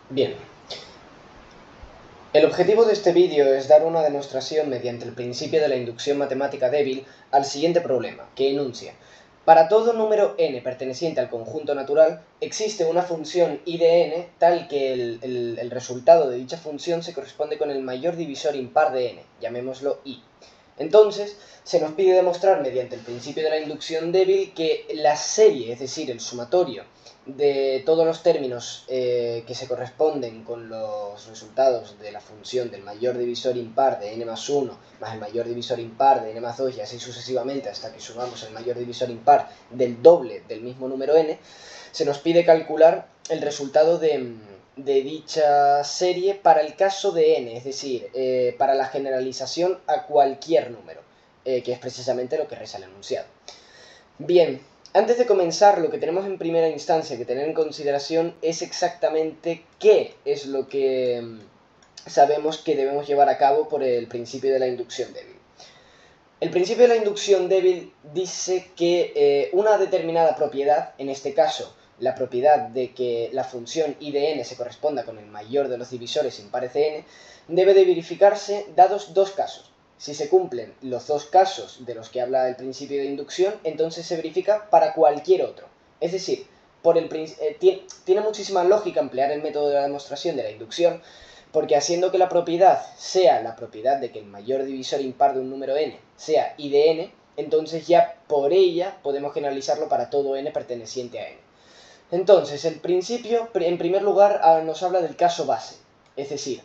Bien, el objetivo de este vídeo es dar una demostración mediante el principio de la inducción matemática débil al siguiente problema, que enuncia: para todo número n perteneciente al conjunto natural, existe una función I de n tal que el resultado de dicha función se corresponde con el mayor divisor impar de n, llamémoslo I. Entonces, se nos pide demostrar mediante el principio de la inducción débil que la serie, es decir, el sumatorio de todos los términos que se corresponden con los resultados de la función del mayor divisor impar de n más 1 más el mayor divisor impar de n más 2 y así sucesivamente hasta que sumamos el mayor divisor impar del doble del mismo número n, se nos pide calcular el resultado de dicha serie para el caso de n, es decir, para la generalización a cualquier número, que es precisamente lo que reza el enunciado. Bien, antes de comenzar, lo que tenemos en primera instancia que tener en consideración es exactamente qué es lo que sabemos que debemos llevar a cabo por el principio de la inducción débil. El principio de la inducción débil dice que una determinada propiedad, en este caso la propiedad de que la función I de n se corresponda con el mayor de los divisores impares de n, debe de verificarse dados dos casos. Si se cumplen los dos casos de los que habla el principio de inducción, entonces se verifica para cualquier otro. Es decir, tiene muchísima lógica emplear el método de la demostración de la inducción, porque haciendo que la propiedad sea la propiedad de que el mayor divisor impar de un número n sea I de n, entonces ya por ella podemos generalizarlo para todo n perteneciente a n. Entonces, el principio, en primer lugar, nos habla del caso base, es decir,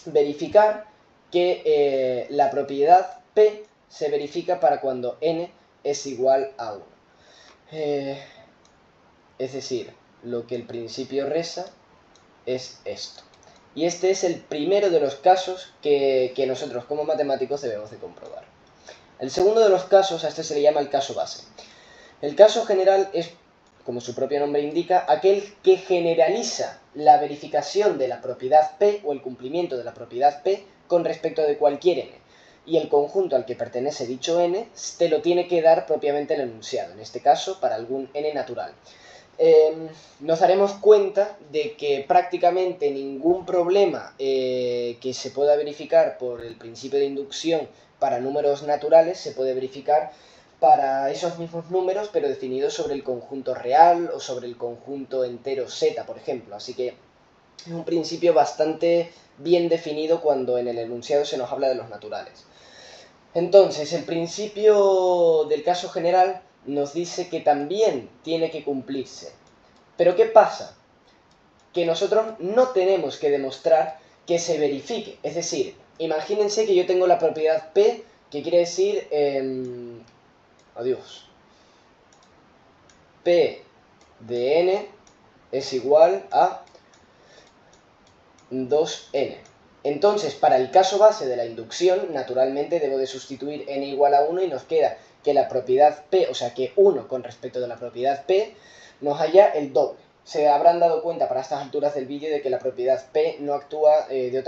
verificar que la propiedad P se verifica para cuando n es igual a 1. Es decir, lo que el principio reza es esto. Y este es el primero de los casos que nosotros como matemáticos debemos de comprobar. El segundo de los casos, a este se le llama el caso base. El caso general es, como su propio nombre indica, aquel que generaliza la verificación de la propiedad P o el cumplimiento de la propiedad P con respecto de cualquier n. Y el conjunto al que pertenece dicho n te lo tiene que dar propiamente el enunciado, en este caso para algún n natural. Nos daremos cuenta de que prácticamente ningún problema que se pueda verificar por el principio de inducción para números naturales se puede verificar para esos mismos números, pero definidos sobre el conjunto real o sobre el conjunto entero z, por ejemplo. Así que es un principio bastante bien definido cuando en el enunciado se nos habla de los naturales. Entonces, el principio del caso general nos dice que también tiene que cumplirse. Pero ¿qué pasa? Que nosotros no tenemos que demostrar que se verifique. Es decir, imagínense que yo tengo la propiedad P, que quiere decir... adiós. P de n es igual a 2n. Entonces, para el caso base de la inducción, naturalmente debo de sustituir n igual a 1 y nos queda que la propiedad P, o sea que 1 con respecto de la propiedad P, nos halla el doble. Se habrán dado cuenta para estas alturas del vídeo de que la propiedad P no actúa de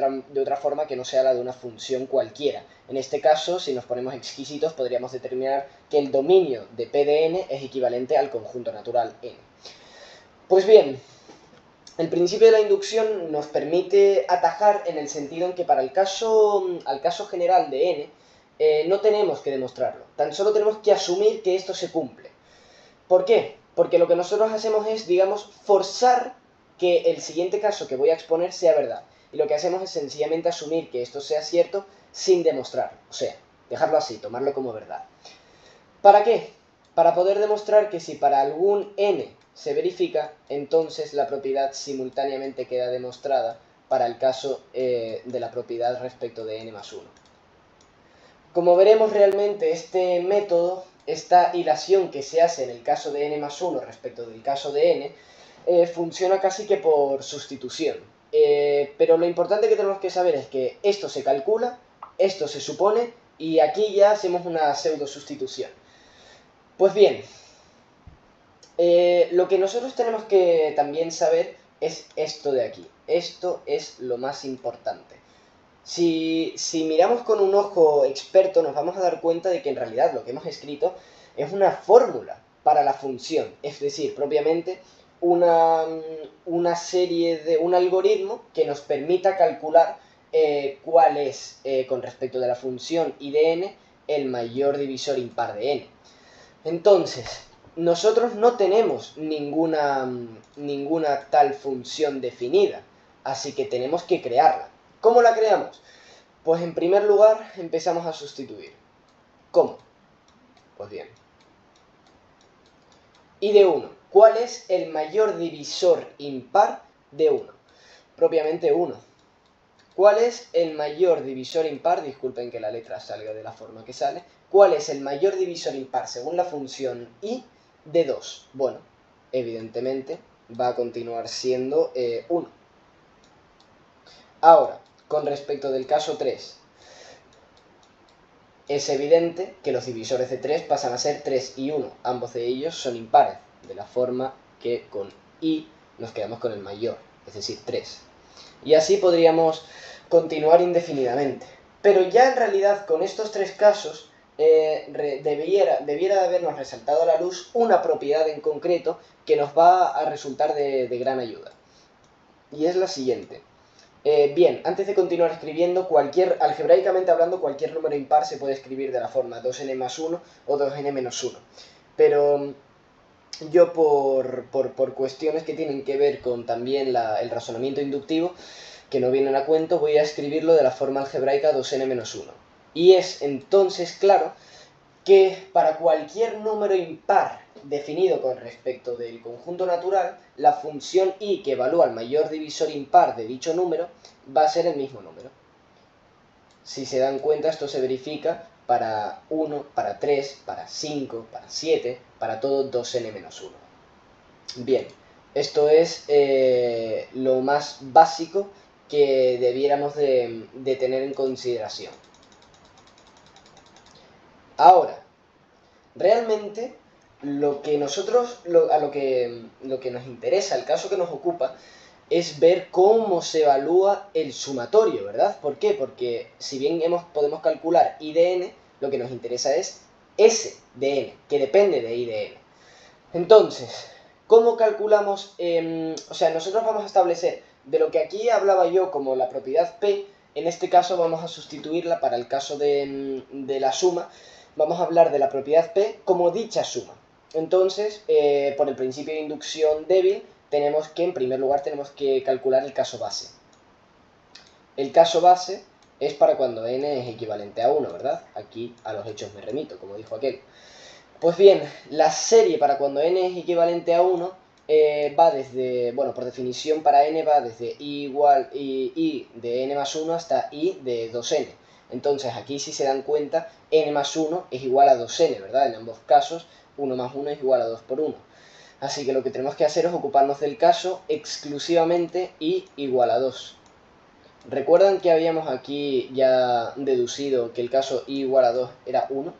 otra forma que no sea la de una función cualquiera. En este caso, si nos ponemos exquisitos, podríamos determinar que el dominio de P de n es equivalente al conjunto natural n. Pues bien, el principio de la inducción nos permite atajar en el sentido en que para al caso general de n, no tenemos que demostrarlo, tan solo tenemos que asumir que esto se cumple. ¿Por qué? Porque lo que nosotros hacemos es, digamos, forzar que el siguiente caso que voy a exponer sea verdad. Y lo que hacemos es sencillamente asumir que esto sea cierto sin demostrarlo. O sea, dejarlo así, tomarlo como verdad. ¿Para qué? Para poder demostrar que si para algún n se verifica, entonces la propiedad simultáneamente queda demostrada para el caso de la propiedad respecto de n más 1. Como veremos realmente este método, esta ilación que se hace en el caso de n más 1 respecto del caso de n, funciona casi que por sustitución. Pero lo importante que tenemos que saber es que esto se calcula, esto se supone, y aquí ya hacemos una pseudo sustitución. Pues bien, lo que nosotros tenemos que también saber es esto de aquí. Esto es lo más importante. Si miramos con un ojo experto, nos vamos a dar cuenta de que en realidad lo que hemos escrito es una fórmula para la función, es decir, propiamente una serie de un algoritmo que nos permita calcular cuál es, con respecto de la función I de n, el mayor divisor impar de n. Entonces, nosotros no tenemos ninguna tal función definida, así que tenemos que crearla. ¿Cómo la creamos? Pues en primer lugar empezamos a sustituir. ¿Cómo? Pues bien. I de 1. ¿Cuál es el mayor divisor impar de 1? Propiamente 1. ¿Cuál es el mayor divisor impar? Disculpen que la letra salga de la forma que sale. ¿Cuál es el mayor divisor impar según la función I de 2? Bueno, evidentemente va a continuar siendo 1. Ahora, con respecto del caso 3, es evidente que los divisores de 3 pasan a ser 3 y 1. Ambos de ellos son impares, de la forma que con I nos quedamos con el mayor, es decir, 3. Y así podríamos continuar indefinidamente. Pero ya en realidad con estos tres casos debiera de habernos resaltado a la luz una propiedad en concreto que nos va a resultar de gran ayuda. Y es la siguiente. Bien, antes de continuar escribiendo, algebraicamente hablando, cualquier número impar se puede escribir de la forma 2n más 1 o 2n menos 1. Pero yo por cuestiones que tienen que ver con también el razonamiento inductivo, que no vienen a cuento, voy a escribirlo de la forma algebraica 2n menos 1. Y es entonces claro que para cualquier número impar definido con respecto del conjunto natural, la función I que evalúa el mayor divisor impar de dicho número va a ser el mismo número. Si se dan cuenta, esto se verifica para 1, para 3, para 5, para 7, para todo 2n menos 1. Bien, esto es lo más básico que debiéramos de tener en consideración. Ahora, realmente lo que nos interesa, el caso que nos ocupa, es ver cómo se evalúa el sumatorio, ¿verdad? ¿Por qué? Porque si bien podemos calcular I de n, lo que nos interesa es S de n, que depende de I de n. Entonces, ¿cómo calculamos? O sea, nosotros vamos a establecer de lo que aquí hablaba yo como la propiedad P, en este caso vamos a sustituirla para el caso de la suma. Vamos a hablar de la propiedad P como dicha suma. Entonces, por el principio de inducción débil, en primer lugar, tenemos que calcular el caso base. El caso base es para cuando n es equivalente a 1, ¿verdad? Aquí a los hechos me remito, como dijo aquel. Pues bien, la serie para cuando n es equivalente a 1 va desde, bueno, por definición para n va desde i de n más 1 hasta i de 2n. Entonces aquí, si se dan cuenta, n más 1 es igual a 2n, ¿verdad? En ambos casos, 1 más 1 es igual a 2 por 1. Así que lo que tenemos que hacer es ocuparnos del caso exclusivamente i igual a 2. ¿Recuerdan que habíamos aquí ya deducido que el caso i igual a 2 era 1?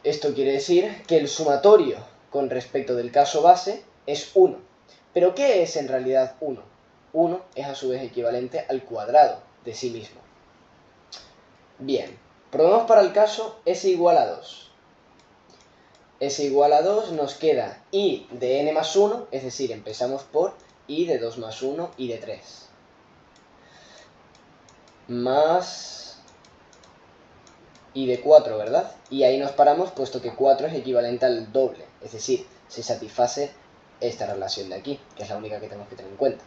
Esto quiere decir que el sumatorio con respecto del caso base es 1. ¿Pero qué es en realidad 1? 1 es a su vez equivalente al cuadrado de sí mismo. Bien, probemos para el caso s igual a 2. S igual a 2 nos queda i de n más 1, es decir, empezamos por i de 2 más 1, i de 3. Más i de 4, ¿verdad? Y ahí nos paramos puesto que 4 es equivalente al doble, es decir, se satisface esta relación de aquí, que es la única que tenemos que tener en cuenta.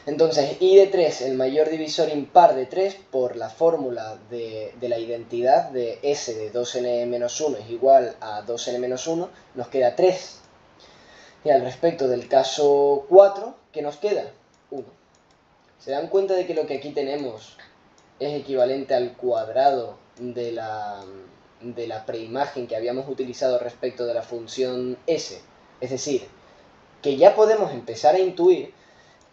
Entonces, i de 3, el mayor divisor impar de 3, por la fórmula de la identidad de s de 2n menos 1 es igual a 2n menos 1, nos queda 3. Y al respecto del caso 4, ¿qué nos queda? 1. ¿Se dan cuenta de que lo que aquí tenemos es equivalente al cuadrado de la preimagen que habíamos utilizado respecto de la función s? Es decir, que ya podemos empezar a intuir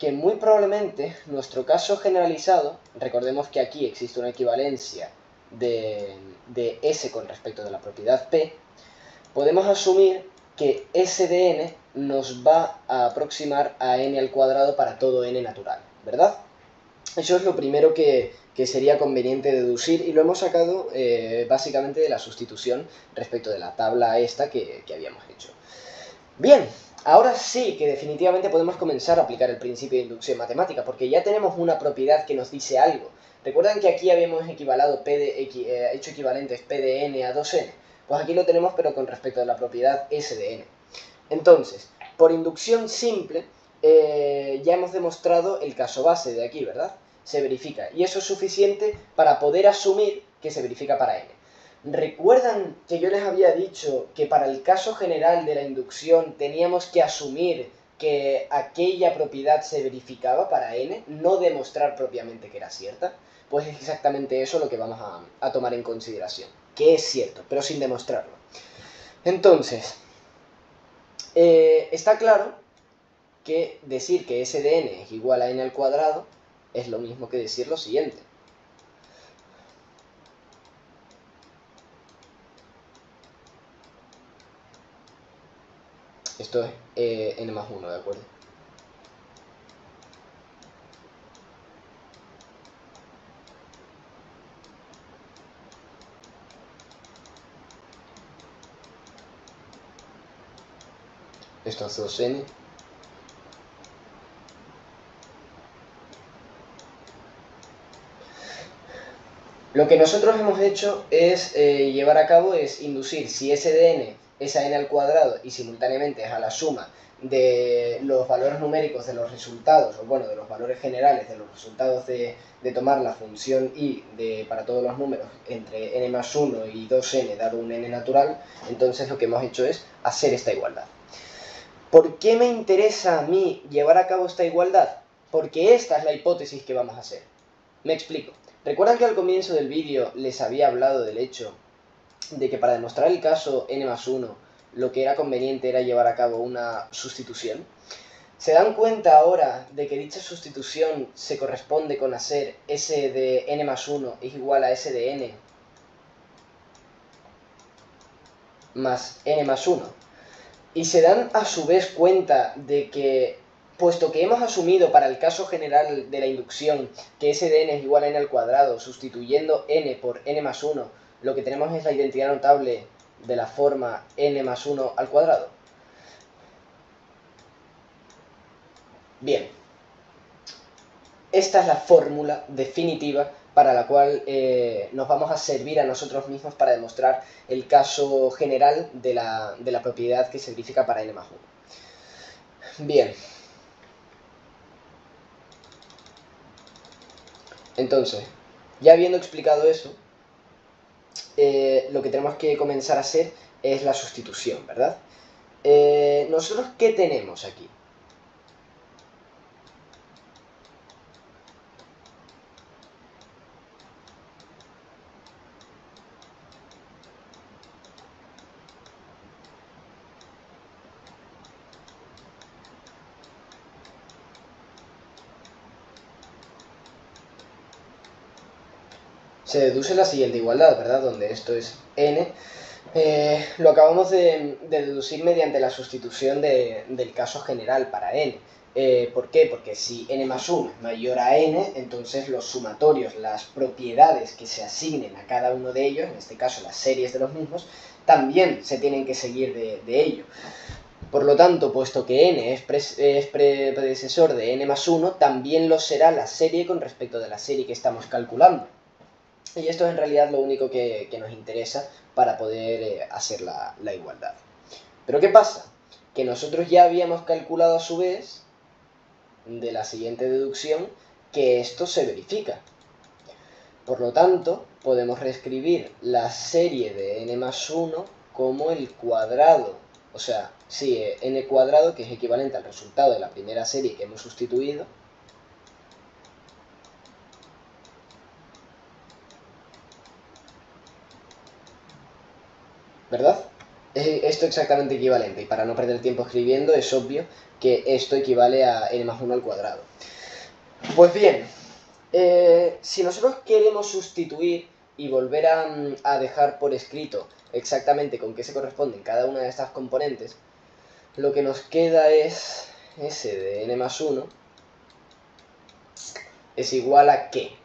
que muy probablemente nuestro caso generalizado, recordemos que aquí existe una equivalencia de S con respecto de la propiedad P, podemos asumir que S de n nos va a aproximar a n al cuadrado para todo n natural, ¿verdad? Eso es lo primero que sería conveniente deducir y lo hemos sacado básicamente de la sustitución respecto de la tabla esta que habíamos hecho. Bien, Ahora sí que definitivamente podemos comenzar a aplicar el principio de inducción matemática, porque ya tenemos una propiedad que nos dice algo. ¿Recuerdan que aquí habíamos hecho equivalentes P de n a 2n? Pues aquí lo tenemos, pero con respecto a la propiedad S de n. Entonces, por inducción simple, ya hemos demostrado el caso base de aquí, ¿verdad? Se verifica. Y eso es suficiente para poder asumir que se verifica para n. ¿Recuerdan que yo les había dicho que para el caso general de la inducción teníamos que asumir que aquella propiedad se verificaba para n, no demostrar propiamente que era cierta? Pues es exactamente eso lo que vamos a tomar en consideración, que es cierto, pero sin demostrarlo. Entonces, está claro que decir que S de n es igual a n al cuadrado es lo mismo que decir lo siguiente. Esto es n más 1, ¿de acuerdo? Esto es 2n. Lo que nosotros hemos hecho es llevar a cabo es inducir si S de n es a n al cuadrado y simultáneamente es a la suma de los valores numéricos de los resultados, o bueno, de los valores generales de los resultados de tomar la función y para todos los números entre n más 1 y 2n dado un n natural, entonces lo que hemos hecho es hacer esta igualdad. ¿Por qué me interesa a mí llevar a cabo esta igualdad? Porque esta es la hipótesis que vamos a hacer. Me explico. ¿Recuerdan que al comienzo del vídeo les había hablado del hecho de que para demostrar el caso n más 1 lo que era conveniente era llevar a cabo una sustitución? ¿Se dan cuenta ahora de que dicha sustitución se corresponde con hacer S de n más 1 es igual a S de n más n más 1? Y se dan a su vez cuenta de que, puesto que hemos asumido para el caso general de la inducción que S de n es igual a n al cuadrado, sustituyendo n por n más 1, lo que tenemos es la identidad notable de la forma n más 1 al cuadrado. Bien, esta es la fórmula definitiva para la cual nos vamos a servir a nosotros mismos para demostrar el caso general de la propiedad que se verifica para n más 1. Bien. Entonces, ya habiendo explicado eso, lo que tenemos que comenzar a hacer es la sustitución, ¿verdad? ¿Nosotros qué tenemos aquí? Se deduce la siguiente igualdad, ¿verdad? Donde esto es n. Lo acabamos de deducir mediante la sustitución del caso general para n. ¿Por qué? Porque si n más 1 es mayor a n, entonces los sumatorios, las propiedades que se asignen a cada uno de ellos, en este caso las series de los mismos, también se tienen que seguir de ello. Por lo tanto, puesto que n es predecesor de n más 1, también lo será la serie con respecto de la serie que estamos calculando. Y esto es en realidad lo único que nos interesa para poder hacer la igualdad. Pero ¿qué pasa? Que nosotros ya habíamos calculado a su vez, de la siguiente deducción, que esto se verifica. Por lo tanto, podemos reescribir la serie de n más 1 como el cuadrado. O sea, sí, n cuadrado, que es equivalente al resultado de la primera serie que hemos sustituido, ¿verdad? Es esto exactamente equivalente, y para no perder tiempo escribiendo, es obvio que esto equivale a n más 1 al cuadrado. Pues bien, si nosotros queremos sustituir y volver a dejar por escrito exactamente con qué se corresponden cada una de estas componentes, lo que nos queda es S de n más 1 es igual a ¿qué?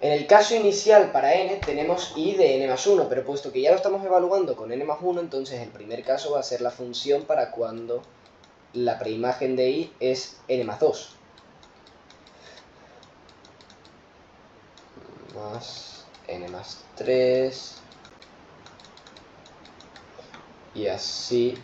En el caso inicial para n tenemos i de n más 1, pero puesto que ya lo estamos evaluando con n más 1, entonces el primer caso va a ser la función para cuando la preimagen de i es n más 2. Más n más 3. Y así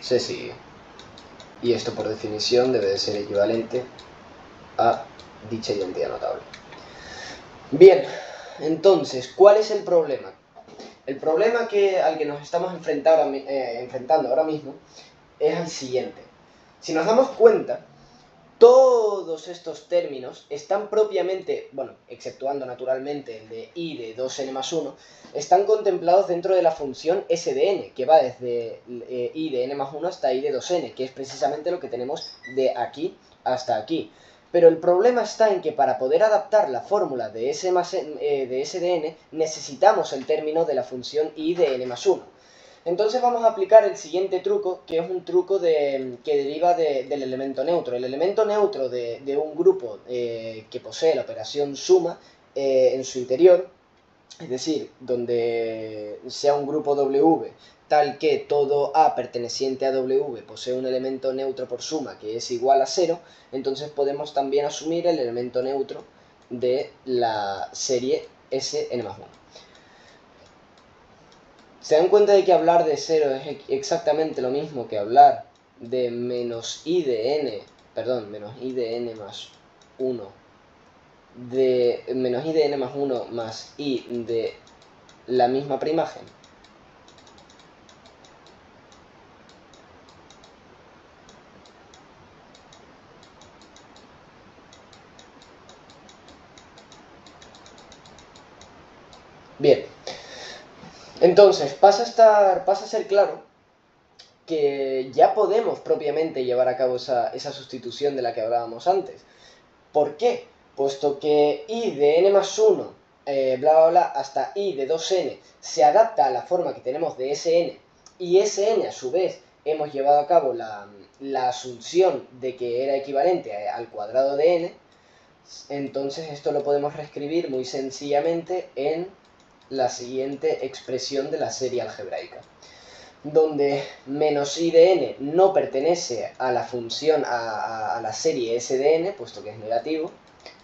se sigue. Y esto por definición debe de ser equivalente a dicha identidad notable. Bien, entonces, ¿cuál es el problema? El problema al que nos estamos enfrentando ahora mismo es el siguiente. Si nos damos cuenta, todos estos términos están propiamente, bueno, exceptuando naturalmente el de i de 2n más 1, están contemplados dentro de la función s de n, que va desde i de n más 1 hasta i de 2n, que es precisamente lo que tenemos de aquí hasta aquí. Pero el problema está en que para poder adaptar la fórmula de s de n necesitamos el término de la función i de n más 1. Entonces vamos a aplicar el siguiente truco, que es un truco que deriva del elemento neutro. El elemento neutro de un grupo que posee la operación suma en su interior, es decir, donde sea un grupo W tal que todo A perteneciente a W posee un elemento neutro por suma que es igual a 0, entonces podemos también asumir el elemento neutro de la serie Sn más 1. ¿Se dan cuenta de que hablar de 0 es exactamente lo mismo que hablar de menos i de n más 1, de menos i de n más 1 más i de la misma preimagen? Bien, entonces pasa a ser claro que ya podemos propiamente llevar a cabo esa sustitución de la que hablábamos antes. ¿Por qué? Puesto que i de n más 1, bla bla bla, hasta i de 2n se adapta a la forma que tenemos de Sn, y Sn a su vez hemos llevado a cabo la asunción de que era equivalente al cuadrado de n, entonces esto lo podemos reescribir muy sencillamente en la siguiente expresión de la serie algebraica, donde menos i de n no pertenece a la función, a la serie s de n, puesto que es negativo,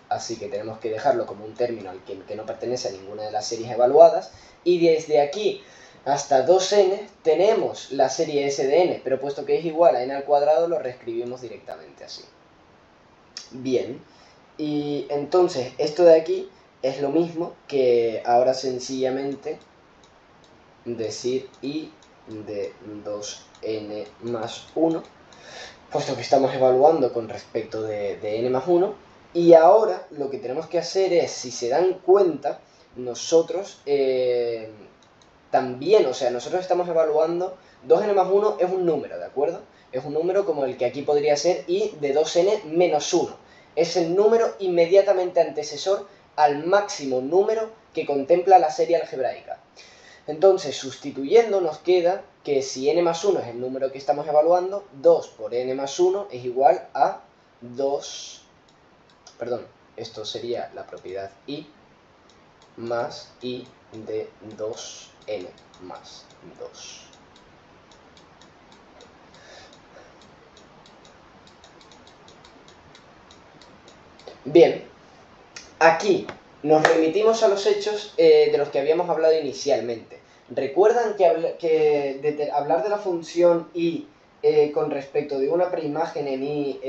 así que tenemos que dejarlo como un término al que no pertenece a ninguna de las series evaluadas, y desde aquí hasta 2n tenemos la serie s de n, pero puesto que es igual a n al cuadrado lo reescribimos directamente así. Bien, y entonces esto de aquí es lo mismo que ahora sencillamente decir i de 2n más 1, puesto que estamos evaluando con respecto de n más 1, y ahora lo que tenemos que hacer es, si se dan cuenta, nosotros también, o sea, nosotros estamos evaluando 2n más 1 es un número, ¿de acuerdo? Es un número como el que aquí podría ser i de 2n menos 1. Es el número inmediatamente antecesor al máximo número que contempla la serie algebraica. Entonces, sustituyendo, nos queda que si n más 1 es el número que estamos evaluando, 2 por n más 1 es igual a 2... Perdón, esto sería la propiedad i más i de 2n más 2. Bien, aquí nos remitimos a los hechos de los que habíamos hablado inicialmente. ¿Recuerdan que hablar de la función i con respecto de una preimagen en i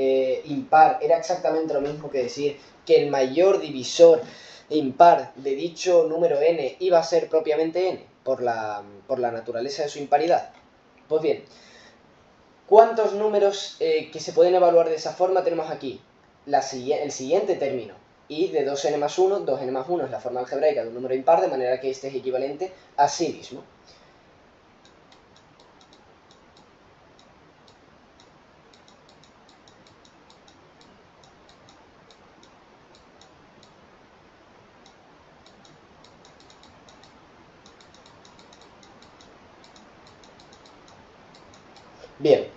impar era exactamente lo mismo que decir que el mayor divisor impar de dicho número n iba a ser propiamente n, por la naturaleza de su imparidad? Pues bien, ¿cuántos números que se pueden evaluar de esa forma tenemos aquí? El siguiente término, i de 2n más 1, 2n más 1 es la forma algebraica de un número impar, de manera que este es equivalente a sí mismo. Bien,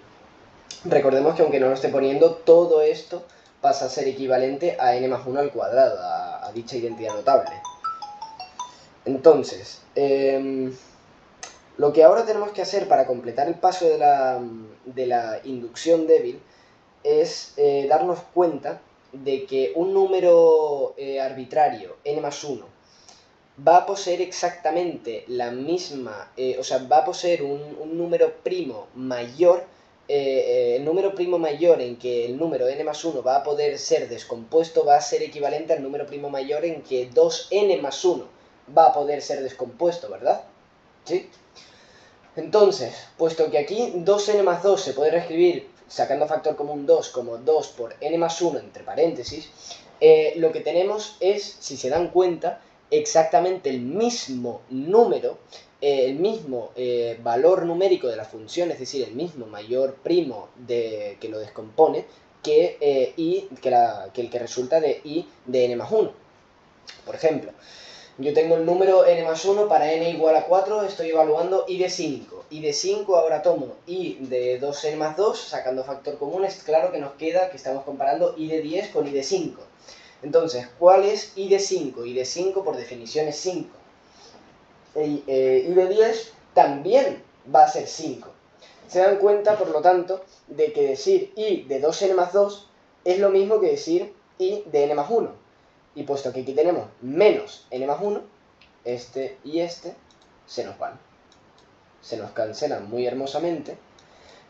recordemos que aunque no lo esté poniendo, todo esto pasa a ser equivalente a n más 1 al cuadrado, a dicha identidad notable. Entonces, lo que ahora tenemos que hacer para completar el paso de la inducción débil es darnos cuenta de que un número arbitrario, n más 1, va a poseer exactamente la misma, o sea, va a poseer un número primo mayor, el número primo mayor en que el número n más 1 va a poder ser descompuesto va a ser equivalente al número primo mayor en que 2n más 1 va a poder ser descompuesto, ¿verdad? ¿Sí? Entonces, puesto que aquí 2n más 2 se puede reescribir sacando factor común 2 como 2 por n más 1 entre paréntesis, lo que tenemos es, si se dan cuenta, exactamente el mismo número, el mismo valor numérico de la función, es decir, el mismo mayor primo que lo descompone, que el que resulta de i de n más 1. Por ejemplo, yo tengo el número n más 1 para n igual a 4, estoy evaluando i de 5. I de 5 ahora tomo i de 2n más 2, sacando factor común, es claro que nos queda que estamos comparando i de 10 con i de 5. Entonces, ¿cuál es i de 5? I de 5 por definición es 5. I de 10 también va a ser 5. Se dan cuenta, por lo tanto, de que decir i de 2n más 2 es lo mismo que decir i de n más 1. Y puesto que aquí tenemos menos n más 1, este y este se nos van. Se nos cancelan muy hermosamente.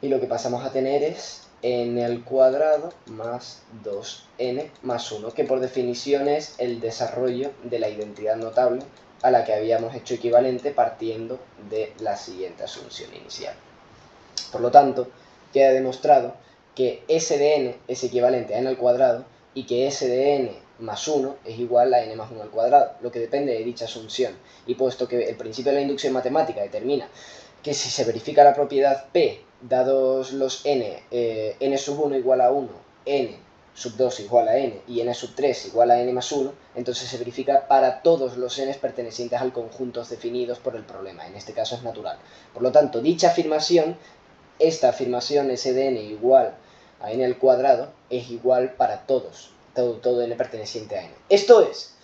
Y lo que pasamos a tener es n al cuadrado más 2n más 1, que por definición es el desarrollo de la identidad notable a la que habíamos hecho equivalente partiendo de la siguiente asunción inicial. Por lo tanto, queda demostrado que s de n es equivalente a n al cuadrado y que s de n más 1 es igual a n más 1 al cuadrado, lo que depende de dicha asunción. Y puesto que el principio de la inducción matemática determina que si se verifica la propiedad P, dados los n, n sub 1 igual a 1, n sub 2 igual a n y n sub 3 igual a n más 1, entonces se verifica para todos los n pertenecientes al conjunto definidos por el problema, en este caso es natural. Por lo tanto, dicha afirmación, esta afirmación s de n igual a n al cuadrado, es igual para todos, todo n perteneciente a n. Esto es,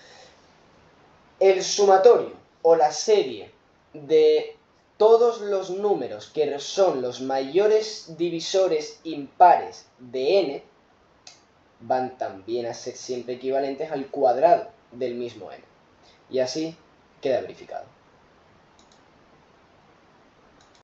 el sumatorio o la serie de todos los números que son los mayores divisores impares de n van también a ser siempre equivalentes al cuadrado del mismo n. Y así queda verificado.